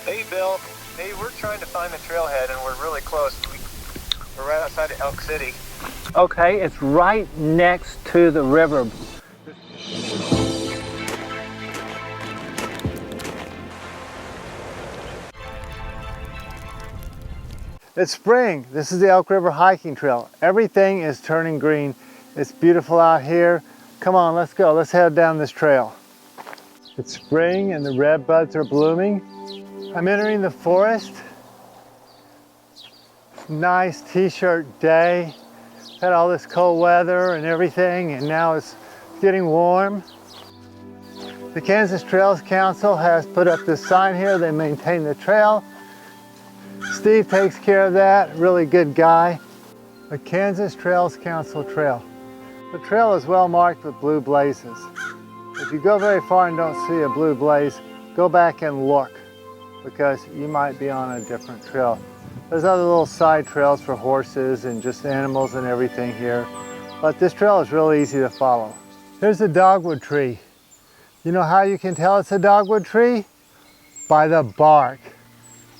Hey Bill, hey, we're trying to find the trailhead and we're really close. We're right outside of Elk City. Okay, it's right next to the river. It's spring. This is the Elk River Hiking Trail. Everything is turning green. It's beautiful out here. Come on, let's go. Let's head down this trail. It's spring and the red buds are blooming. I'm entering the forest. Nice t-shirt day. Had all this cold weather and everything, and now it's getting warm. The Kansas Trails Council has put up this sign here. They maintain the trail. Steve takes care of that, really good guy. The Kansas Trails Council Trail. The trail is well marked with blue blazes. If you go very far and don't see a blue blaze, go back and look, because you might be on a different trail. There's other little side trails for horses and just animals and everything here, but this trail is really easy to follow. Here's a dogwood tree. You know how you can tell it's a dogwood tree? By the bark.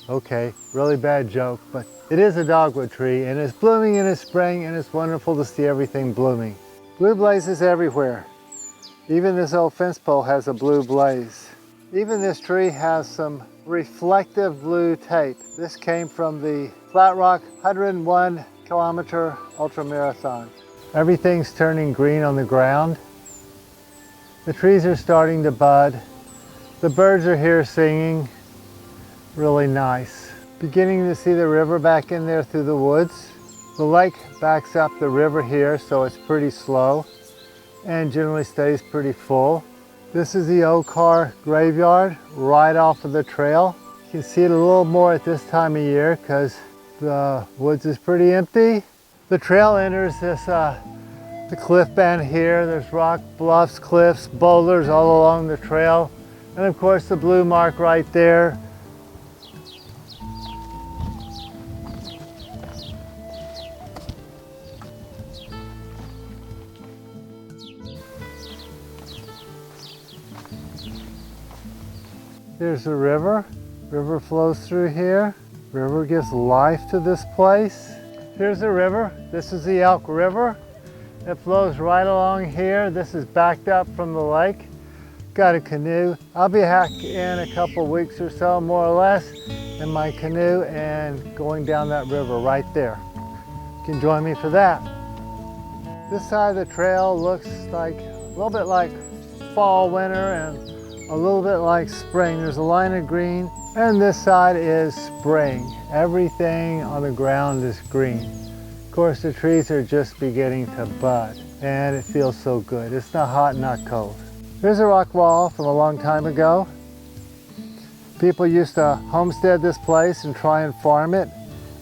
Okay, really bad joke, but it is a dogwood tree and it's blooming in the spring and it's wonderful to see everything blooming. Blue blazes everywhere. Even this old fence pole has a blue blaze. Even this tree has some reflective blue tape. This came from the FlatRock 101-kilometer Ultramarathon. Everything's turning green on the ground. The trees are starting to bud. The birds are here singing. Really nice. Beginning to see the river back in there through the woods. The lake backs up the river here, so it's pretty slow and generally stays pretty full. This is the old car graveyard right off of the trail. You can see it a little more at this time of year because the woods is pretty empty. The trail enters this the cliff band here. There's rock bluffs, cliffs, boulders all along the trail. And of course the blue mark right there. Here's the river. River flows through here. River gives life to this place. Here's the river. This is the Elk River. It flows right along here. This is backed up from the lake. Got a canoe. I'll be back in a couple weeks or so, more or less, in my canoe and going down that river right there. You can join me for that. This side of the trail looks like a little bit like fall, winter, and a little bit like spring. There's a line of green, and this side is spring. Everything on the ground is green. Of course, the trees are just beginning to bud, and it feels so good. It's not hot, not cold. Here's a rock wall from a long time ago. People used to homestead this place and try and farm it.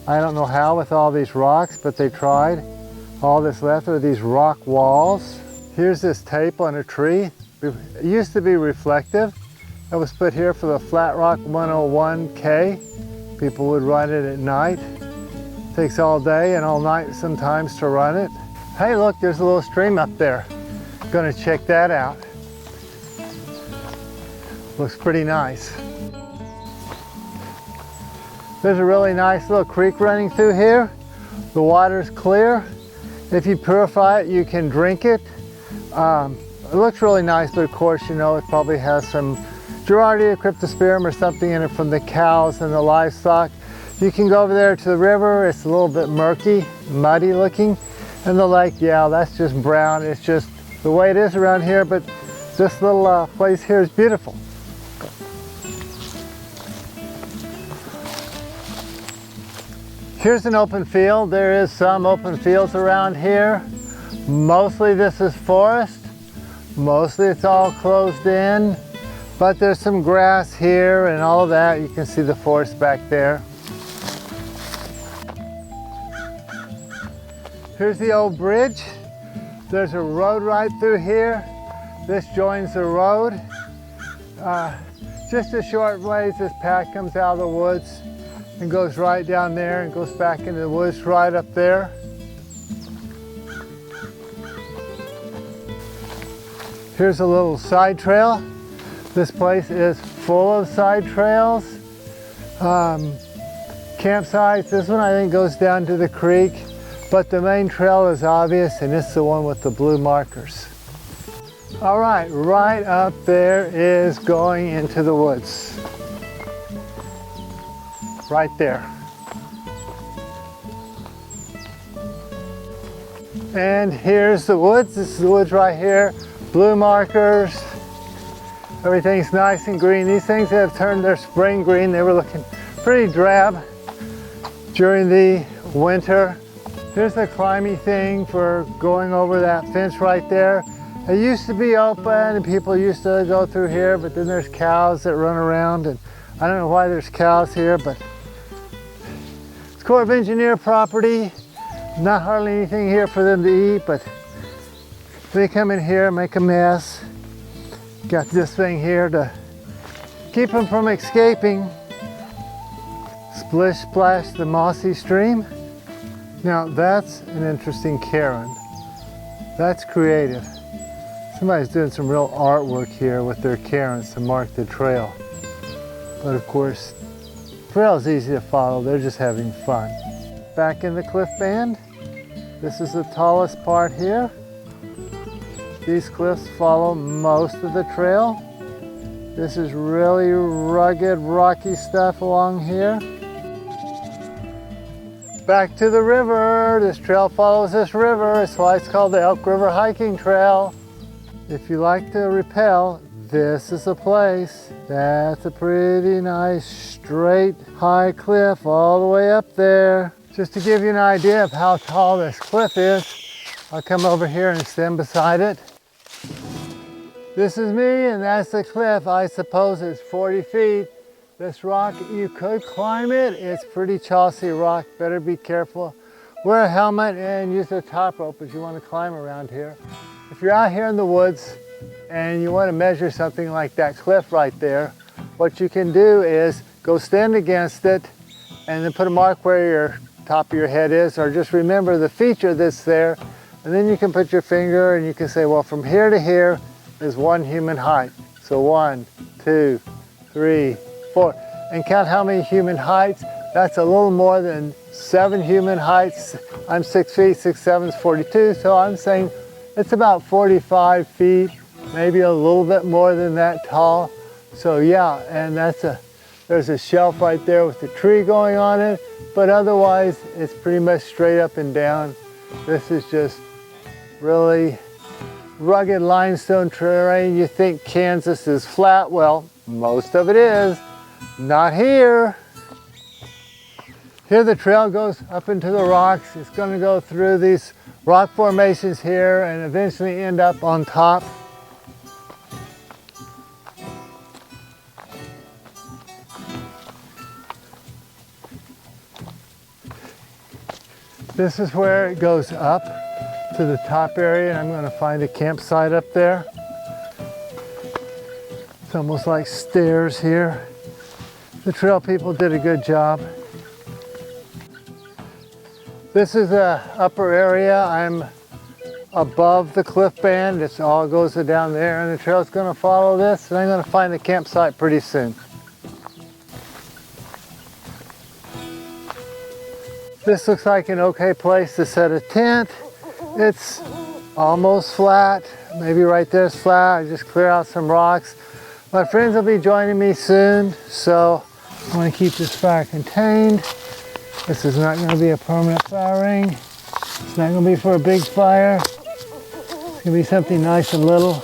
I don't know how with all these rocks, but they tried. All that's left are these rock walls. Here's this tape on a tree. It used to be reflective. It was put here for the FlatRock 101K. People would run it at night. It takes all day and all night sometimes to run it. Hey, look, there's a little stream up there. Gonna check that out. Looks pretty nice. There's a really nice little creek running through here. The water's clear. If you purify it, you can drink it. It looks really nice, but of course, you know, it probably has some Giardia cryptosporium or something in it from the cows and the livestock. You can go over there to the river. It's a little bit murky, muddy looking. And the lake, yeah, that's just brown. It's just the way it is around here, but this little place here is beautiful. Here's an open field. There is some open fields around here. Mostly this is forest. Mostly it's all closed in, but there's some grass here and all of that. You can see the forest back there. Here's the old bridge. There's a road right through here. This joins the road. Just a short ways, this path comes out of the woods and goes right down there and goes back into the woods right up there. Here's a little side trail. This place is full of side trails. campsites. This one I think goes down to the creek, but the main trail is obvious, and it's the one with the blue markers. All right, right up there is going into the woods. Right there. And here's the woods. This is the woods right here. Blue markers. Everything's nice and green. These things have turned their spring green. They were looking pretty drab during the winter. Here's the climbing thing for going over that fence right there. It used to be open and people used to go through here, but then there's cows that run around, and I don't know why there's cows here, but it's Corps of Engineer property. Not hardly anything here for them to eat, but they come in here, make a mess. Got this thing here to keep them from escaping. Splish splash the mossy stream. Now that's an interesting cairn. That's creative. Somebody's doing some real artwork here with their cairns to mark the trail. But of course, the trail is easy to follow. They're just having fun. Back in the cliff band. This is the tallest part here. These cliffs follow most of the trail. This is really rugged, rocky stuff along here. Back to the river. This trail follows this river. That's why it's called the Elk River Hiking Trail. If you like to rappel, this is the place. That's a pretty nice, straight, high cliff all the way up there. Just to give you an idea of how tall this cliff is, I'll come over here and stand beside it. This is me, and that's the cliff. I suppose it's 40 feet. This rock, you could climb it. It's pretty chalky rock. Better be careful. Wear a helmet and use the top rope if you want to climb around here. If you're out here in the woods and you want to measure something like that cliff right there, what you can do is go stand against it and then put a mark where your top of your head is, or just remember the feature that's there, and then you can put your finger and you can say, well, from here to here is one human height. So 1, 2, 3, 4, and count how many human heights. That's a little more than 7 human heights. I'm 6 feet, 6, 7 is 42, so I'm saying it's about 45 feet, maybe a little bit more than that tall. So yeah, and there's a shelf right there with the tree going on it, but otherwise it's pretty much straight up and down. This is just really rugged limestone terrain. You think Kansas is flat? Well, most of it is. Not here. Here the trail goes up into the rocks. It's going to go through these rock formations here and eventually end up on top. This is where it goes up to the top area, and I'm going to find a campsite up there. It's almost like stairs here. The trail people did a good job. This is the upper area. I'm above the cliff band. It all goes down there, and the trail's going to follow this, and I'm going to find a campsite pretty soon. This looks like an okay place to set a tent. It's almost flat. Maybe right there's flat. I just clear out some rocks. My friends will be joining me soon, so I want to keep this fire contained. This is not going to be a permanent fire ring. It's not going to be for a big fire. It's going to be something nice and little.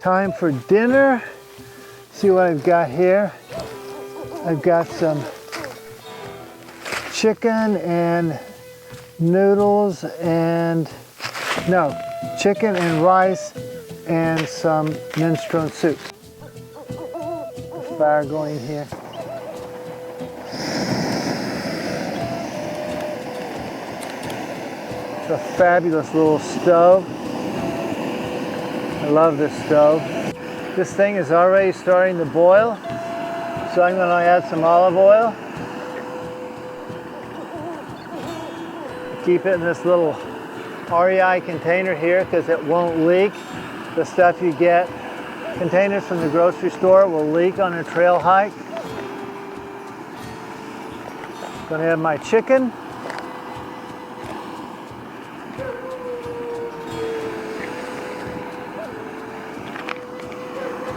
Time for dinner. See what I've got here. I've got some chicken and noodles and, no, chicken and rice and some minestrone soup. Fire going here. It's a fabulous little stove. I love this stove. This thing is already starting to boil, so I'm going to add some olive oil. Keep it in this little REI container here because it won't leak. The stuff you get Containers from the grocery store will leak on a trail hike. Gonna have my chicken.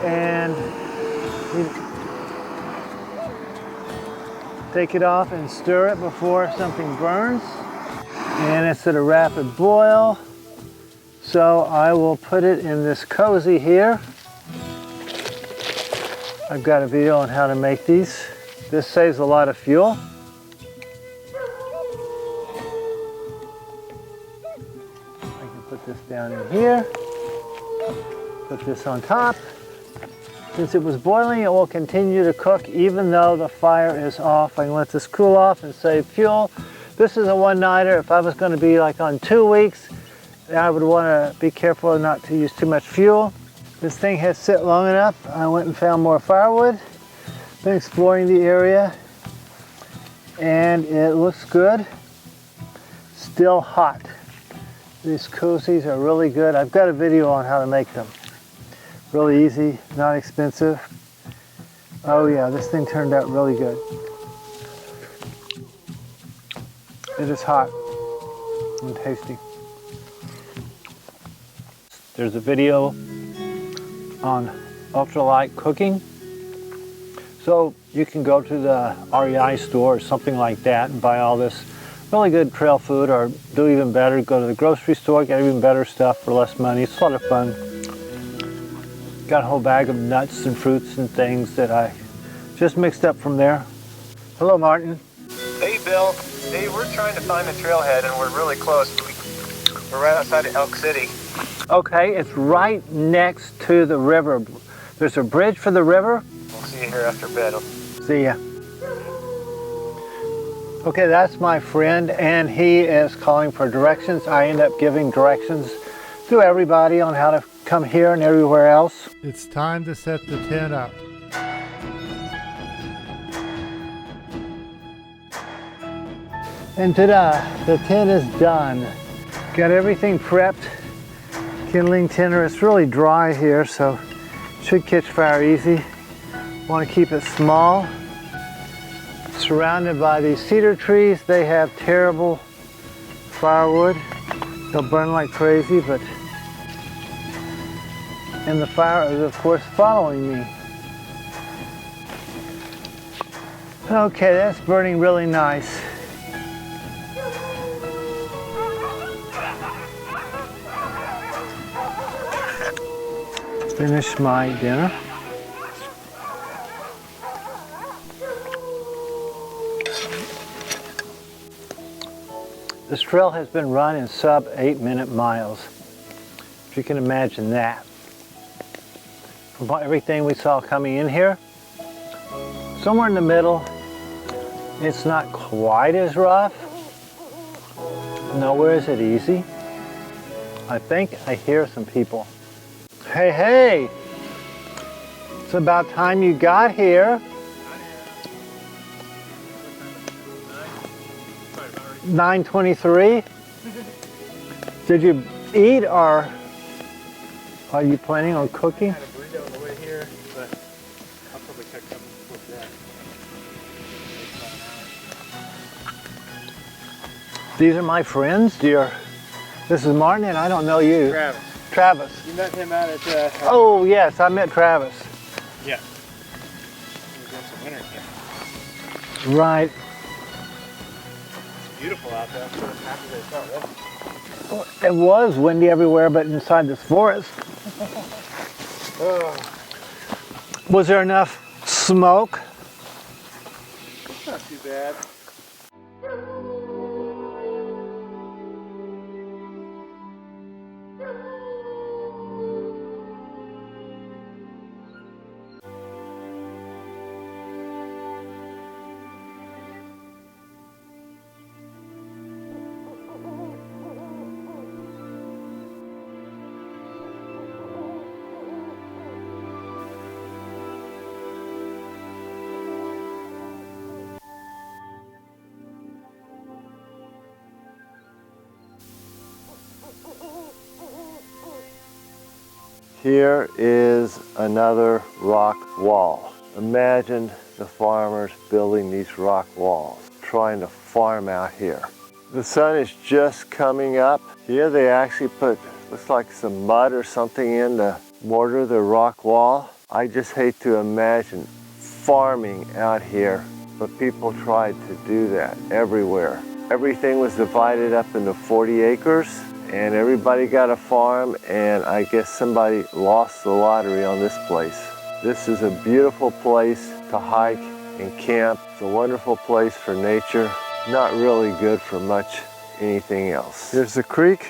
And take it off and stir it before something burns. And it's at a rapid boil. So I will put it in this cozy here. I've got a video on how to make these. This saves a lot of fuel. I can put this down in here. Put this on top. Since it was boiling, it will continue to cook even though the fire is off. I can let this cool off and save fuel. This is a one-nighter. If I was going to be like on 2 weeks, I would want to be careful not to use too much fuel. This thing has sit long enough. I went and found more firewood. Been exploring the area and it looks good. Still hot. These cozies are really good. I've got a video on how to make them. Really easy, not expensive. Oh yeah, this thing turned out really good. It is hot and tasty. There's a video on ultralight cooking. So you can go to the REI store or something like that and buy all this really good trail food, or do even better, go to the grocery store, get even better stuff for less money. It's a lot of fun. Got a whole bag of nuts and fruits and things that I just mixed up from there. Hello, Martin. Hey, Bill. Hey, we're trying to find the trailhead, and we're really close. We're right outside of Elk City. Okay, it's right next to the river. There's a bridge for the river. We'll see you here after bed. See ya. Okay, that's my friend, and he is calling for directions. I end up giving directions to everybody on how to come here and everywhere else. It's time to set the tent up. And ta-da, the tent is done. Got everything prepped. Kindling tinder. It's really dry here, so should catch fire easy. Want to keep it small. Surrounded by these cedar trees. They have terrible firewood. They'll burn like crazy, but and the fire is of course following me. Okay, that's burning really nice. Finish my dinner. This trail has been run in sub 8-minute miles. If you can imagine that. From everything we saw coming in here, somewhere in the middle, it's not quite as rough. Nowhere is it easy. I think I hear some people. Hey, hey! It's about time you got here. 9:23. Did you eat, or are you planning on cooking? I had a burrito on the way here, but I'll probably cook something with that. These are my friends. This is Martin, and I don't know you. Travis. Travis. You met him out at Oh yes, I met Travis. yeah. We did some winter camp. Right. It's beautiful out there. After they start raining. It was windy everywhere, but inside this forest. Oh, Was there enough smoke? not too bad. Here is another rock wall. Imagine the farmers building these rock walls, trying to farm out here. The sun is just coming up. Here they actually put, looks like some mud or something in to mortar the rock wall. I just hate to imagine farming out here, but people tried to do that everywhere. Everything was divided up into 40 acres and everybody got a farm, and I guess somebody lost the lottery on this place. This is a beautiful place to hike and camp. It's a wonderful place for nature. Not really good for much anything else. Here's the creek.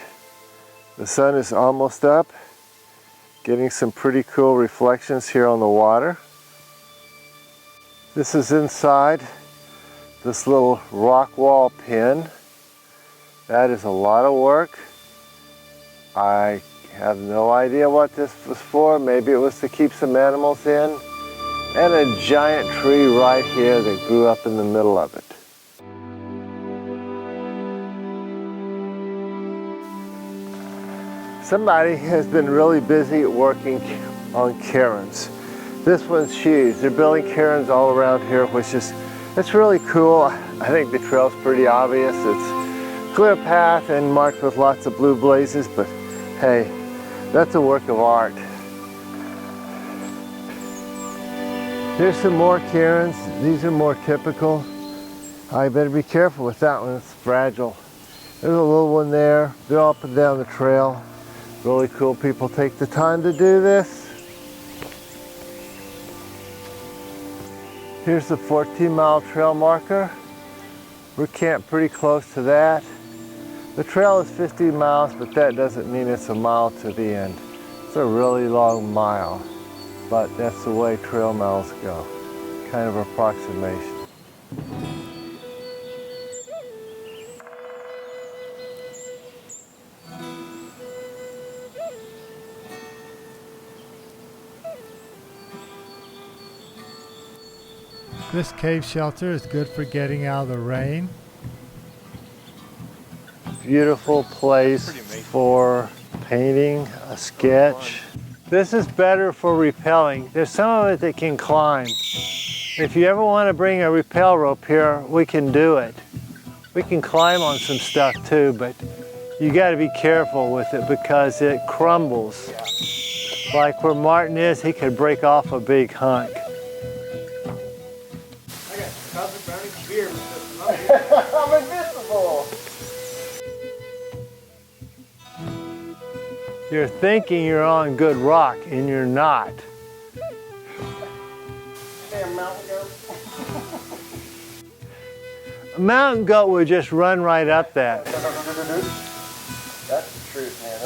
The sun is almost up. Getting some pretty cool reflections here on the water. This is inside this little rock wall pen. That is a lot of work. I have no idea what this was for. Maybe it was to keep some animals in. And a giant tree right here that grew up in the middle of it. Somebody has been really busy working on cairns. This one's huge. They're building cairns all around here, which is, it's really cool. I think the trail's pretty obvious. It's clear path and marked with lots of blue blazes, but hey, that's a work of art. Here's some more cairns. These are more typical. I better be careful with that one, it's fragile. There's a little one there. They're all up and down the trail. Really cool people take the time to do this. Here's the 14-mile trail marker. We're camped pretty close to that. The trail is 50 miles, but that doesn't mean it's a mile to the end. It's a really long mile, but that's the way trail miles go. Kind of approximation. This cave shelter is good for getting out of the rain. Beautiful place for painting a sketch. This is better for rappelling. There's some of it that can climb. If you ever want to bring a rappel rope here, we can do it. We can climb on some stuff too, but you got to be careful with it because it crumbles. Like where Martin is, he could break off a big hunk. I'm invisible! You're thinking you're on good rock, and you're not. Damn mountain goat. A mountain goat would just run right up that. That's the truth, man.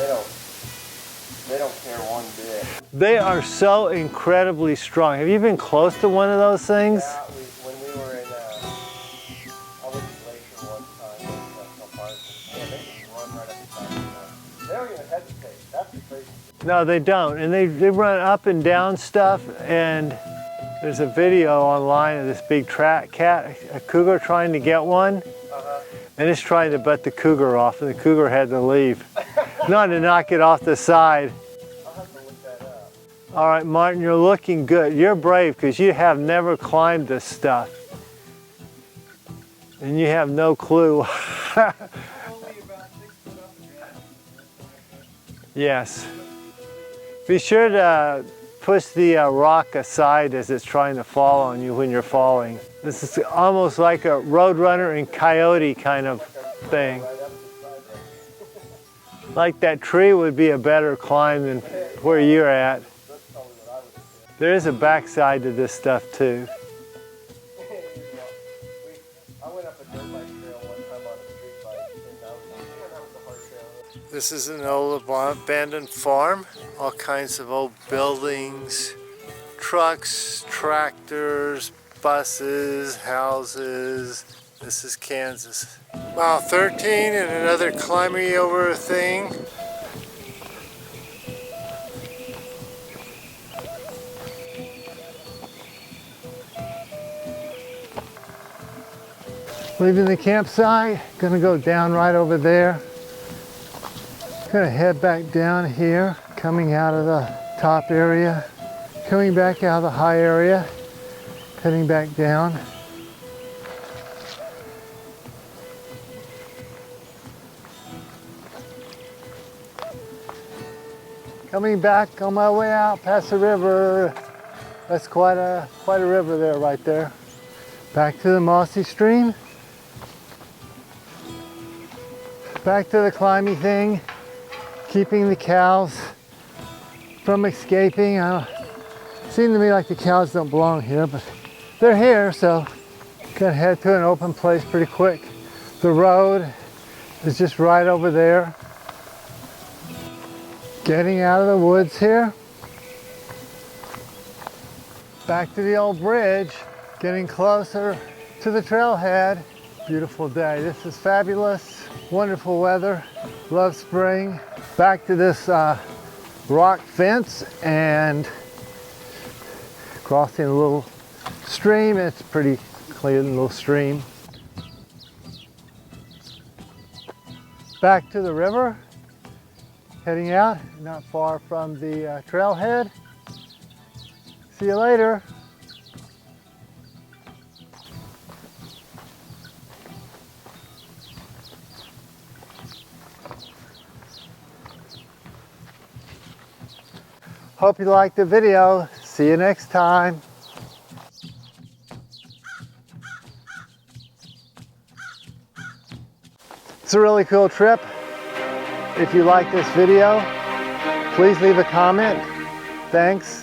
They don't care one bit. They are so incredibly strong. Have you been close to one of those things? Yeah, when we were in Glacier one time, they just run right up the side. They don't even hesitate. That's the crazy thing. No, they don't. And they run up and down stuff. And there's a video online of this big cat, a cougar trying to get one. And it's trying to butt the cougar off. And the cougar had to leave. Not to knock it off the side. I'll have to look that up. All right, Martin, you're looking good. You're brave because you have never climbed this stuff. And you have no clue. Yes. Be sure to push the rock aside as it's trying to fall on you when you're falling. This is almost like a roadrunner and coyote kind of thing. Like that tree would be a better climb than where you're at. There is a backside to this stuff too. I went up a dirt bike trail one time on a street bike, and that was a hard trail. This is an old abandoned farm. All kinds of old buildings, trucks, tractors, buses, houses. This is Kansas. Mile 13 and another climbing over thing. Leaving the campsite, gonna go down right over there. Gonna head back down here, coming out of the top area, coming back out of the high area, heading back down. Coming back on my way out past the river. That's quite a river there, right there. Back to the mossy stream. Back to the climby thing, keeping the cows from escaping. It seems to me like the cows don't belong here, but they're here, so gonna head to an open place pretty quick. The road is just right over there. Getting out of the woods here. Back to the old bridge, getting closer to the trailhead. Beautiful day. This is fabulous, wonderful weather. Love spring. Back to this rock fence and crossing a little stream. It's pretty clear, little stream. Back to the river, heading out, not far from the trailhead. See you later. Hope you liked the video. See you next time. It's a really cool trip. If you like this video, please leave a comment. Thanks.